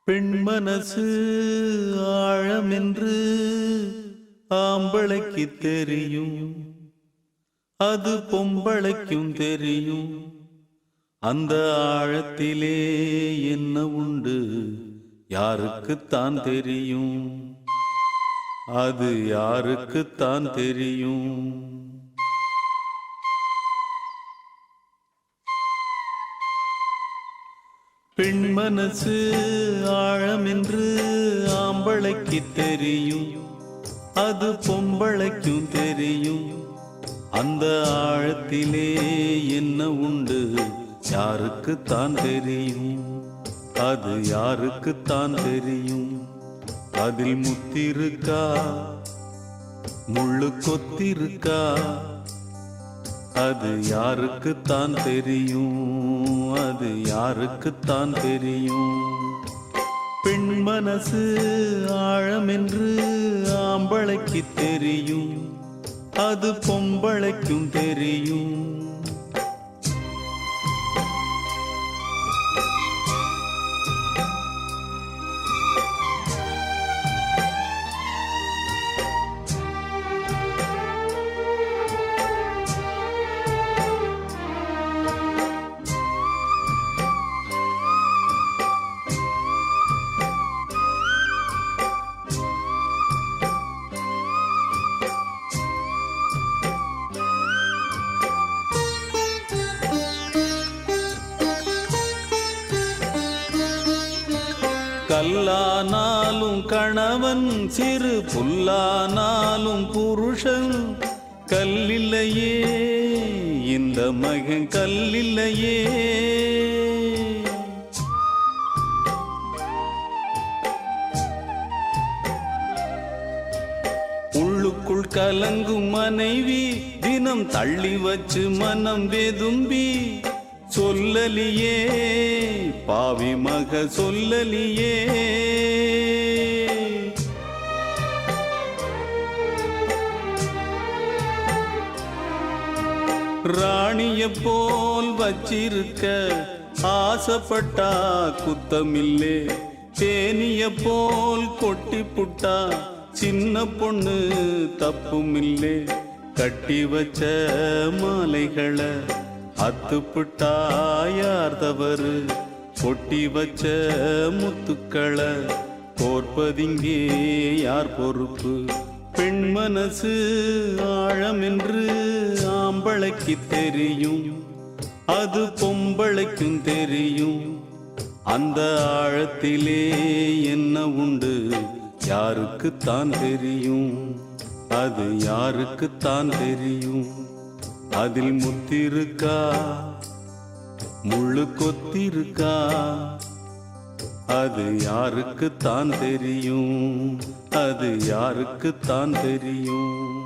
பெண் மனசு ஆழமென்று ஆம்பளைக்கு தெரியும், அது பொம்பளைக்கும் தெரியும். அந்த ஆழத்திலே என்ன உண்டு யாருக்குத்தான் தெரியும், அது யாருக்குத்தான் தெரியும். பெண் மனசு ஆழமென்று ஆம்பளைக்கு தெரியும், அது பொம்பளைக்கும் தெரியும். அந்த ஆழத்திலே என்ன உண்டு யாருக்குத்தான் தெரியும், அது யாருக்குத்தான் தெரியும். அதில் முத்திருக்கா முள்ளு கொத்திருக்கா, அது யாருக்குத்தான் தெரியும், அது யாருக்குத்தான் தெரியும். பெண் மனசு ஆழமென்று ஆம்பளைக்கு தெரியும், அது பொம்பளைக்கும் தெரியும். கல்லானாலும் கணவன், சிறு புல்லானாலும் புருஷன். கல்லில்லையே இந்த மகன், கல்லில்லையே. உள்ளுக்குள் கலங்கும் மனைவி தினம் தள்ளி வச்சு மனம் வெதும்பி சொல்லலியே பாவி மக சொல்லலியே. ராணிய போல் வச்சிருக்க ஆசைப்பட்டா குத்தமில்லே, தேனிய போல் கொட்டி புட்டா சின்ன பொண்ணு தப்புமில்லே. கட்டி வச்ச மாலைகளை அத்துப்புட்டா யார் தவறு, கொட்டி வச்ச முத்துக்களை கோர்ப்பதிங்கே யார் பொறுப்பு. பெண் மனசு ஆழமென்று ஆம்பளைக்கு தெரியும், அது பொம்பளைக்கும் தெரியும். அந்த ஆழத்திலே என்ன உண்டு யாருக்குத்தான் தெரியும், அது யாருக்குத்தான் தெரியும். அதில் முத்திருக்கா முள்ளு கொத்திருக்கா, அது யாருக்குத்தான் தெரியும், அது யாருக்குத்தான் தெரியும்.